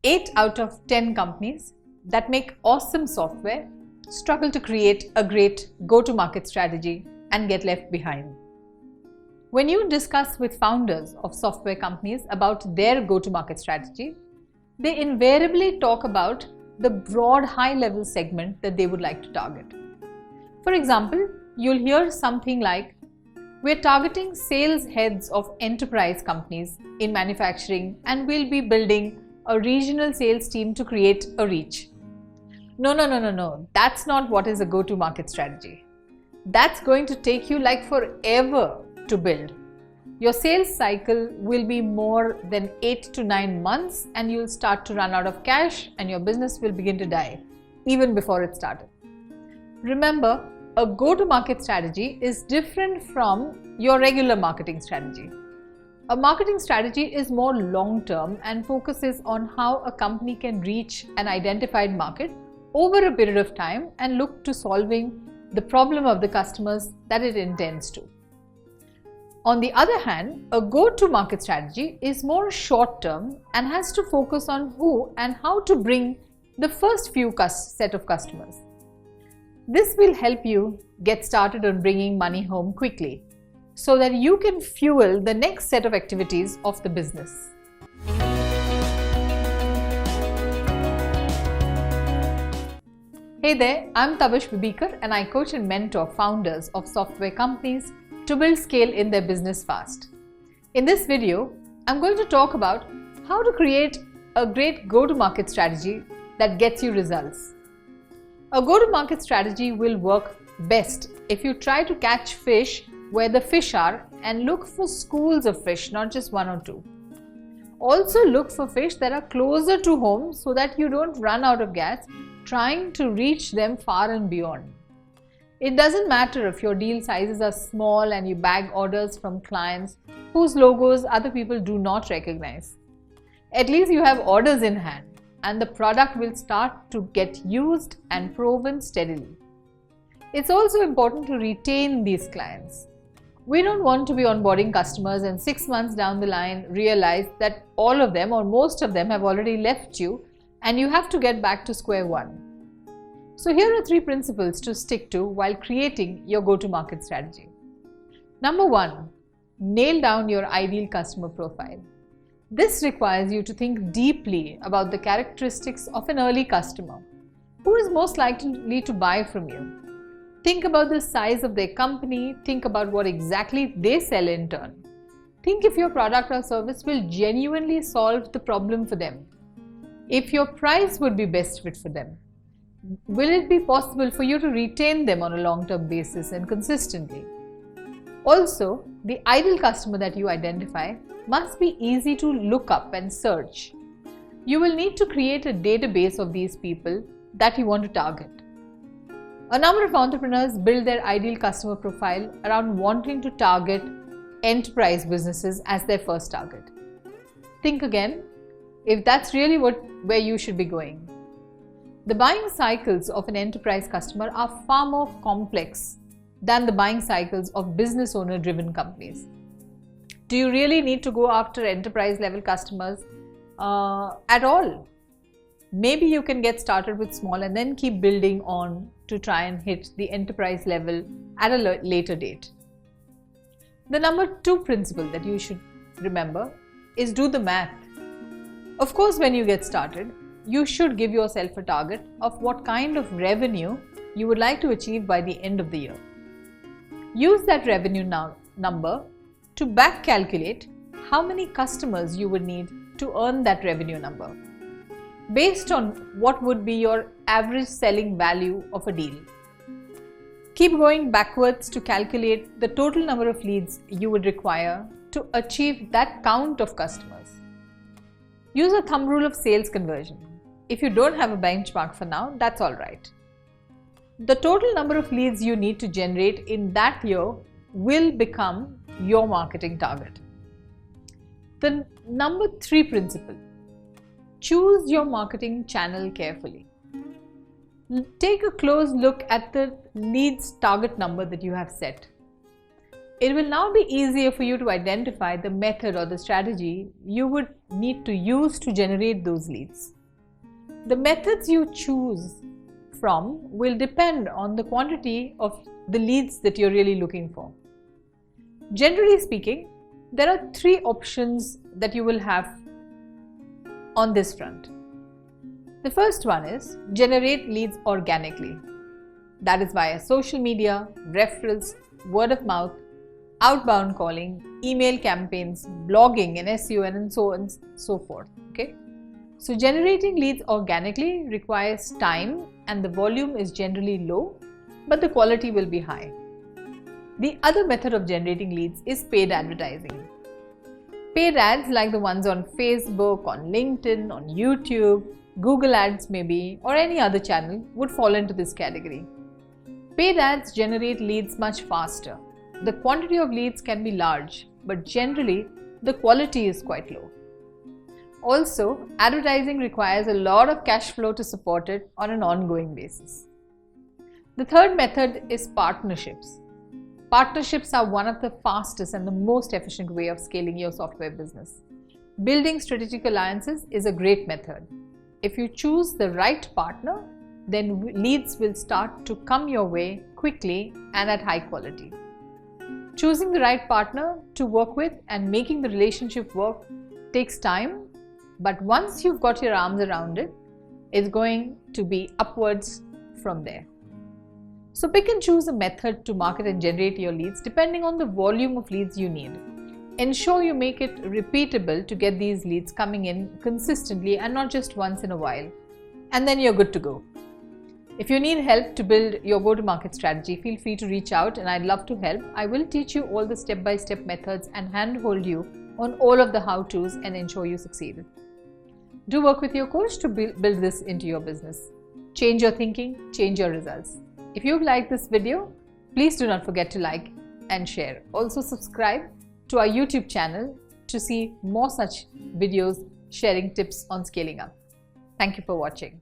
8 out of 10 companies that make awesome software struggle to create a great go-to-market strategy and get left behind. When you discuss with founders of software companies about their go-to-market strategy, they invariably talk about the broad high-level segment that they would like to target. For example, you'll hear something like, "We're targeting sales heads of enterprise companies in manufacturing and we'll be building a regional sales team to create a reach." No. That's not what is a go-to-market strategy. That's going to take you like forever to build. Your sales cycle will be more than 8 to 9 months and you'll start to run out of cash and your business will begin to die even before it started. Remember, a go-to-market strategy is different from your regular marketing strategy. A marketing strategy is more long-term and focuses on how a company can reach an identified market over a period of time and look to solving the problem of the customers that it intends to. On the other hand, a go-to-market strategy is more short-term and has to focus on who and how to bring the first few set of customers. This will help you get started on bringing money home quickly so that you can fuel the next set of activities of the business. Hey there, I'm Tabish Bibikar and I coach and mentor founders of software companies to build scale in their business fast. In this video, I'm going to talk about how to create a great go-to-market strategy that gets you results. A go-to-market strategy will work best if you try to catch fish where the fish are and look for schools of fish, not just one or two. Also look for fish that are closer to home so that you don't run out of gas trying to reach them far and beyond. It doesn't matter if your deal sizes are small and you bag orders from clients whose logos other people do not recognize. At least you have orders in hand and the product will start to get used and proven steadily. It's also important to retain these clients. We don't want to be onboarding customers and 6 months down the line realize that all of them or most of them have already left you and you have to get back to square one. So here are 3 principles to stick to while creating your go-to-market strategy. Number 1, nail down your ideal customer profile. This requires you to think deeply about the characteristics of an early customer. Who is most likely to buy from you? Think about the size of their company. Think about what exactly they sell in turn. Think if your product or service will genuinely solve the problem for them. If your price would be best fit for them. Will it be possible for you to retain them on a long-term basis and consistently? Also, the ideal customer that you identify must be easy to look up and search. You will need to create a database of these people that you want to target. A number of entrepreneurs build their ideal customer profile around wanting to target enterprise businesses as their first target. Think again, if that's really where you should be going. The buying cycles of an enterprise customer are far more complex than the buying cycles of business owner-driven companies. Do you really need to go after enterprise-level customers at all? Maybe you can get started with small and then keep building on to try and hit the enterprise level at a later date. The number 2 principle that you should remember is do the math. Of course, when you get started, you should give yourself a target of what kind of revenue you would like to achieve by the end of the year. Use that revenue number to back calculate how many customers you would need to earn that revenue number based on what would be your average selling value of a deal. Keep going backwards to calculate the total number of leads you would require to achieve that count of customers. Use a thumb rule of sales conversion. If you don't have a benchmark for now, that's all right. The total number of leads you need to generate in that year will become your marketing target. The number 3 principle, choose your marketing channel carefully. Take a close look at the leads target number that you have set. It will now be easier for you to identify the method or the strategy you would need to use to generate those leads. The methods you choose from will depend on the quantity of the leads that you're really looking for. Generally speaking, there are 3 options that you will have on this front. The first one is generate leads organically. That is via social media, referrals, word of mouth, outbound calling, email campaigns, blogging and SEO and so on and so forth. Okay. So generating leads organically requires time and the volume is generally low, but the quality will be high. The other method of generating leads is paid advertising. Paid ads like the ones on Facebook, on LinkedIn, on YouTube, Google ads maybe, or any other channel would fall into this category. Paid ads generate leads much faster. The quantity of leads can be large, but generally the quality is quite low. Also, advertising requires a lot of cash flow to support it on an ongoing basis. The third method is partnerships. Partnerships are one of the fastest and the most efficient way of scaling your software business. Building strategic alliances is a great method. If you choose the right partner, then leads will start to come your way quickly and at high quality. Choosing the right partner to work with and making the relationship work takes time, but once you've got your arms around it, it's going to be upwards from there. So pick and choose a method to market and generate your leads depending on the volume of leads you need. Ensure you make it repeatable to get these leads coming in consistently and not just once in a while. And then you're good to go. If you need help to build your go-to-market strategy, feel free to reach out and I'd love to help. I will teach you all the step-by-step methods and handhold you on all of the how-tos and ensure you succeed. Do work with your coach to build this into your business. Change your thinking, change your results. If you've liked this video, please do not forget to like and share. Also subscribe to our YouTube channel to see more such videos sharing tips on scaling up. Thank you for watching.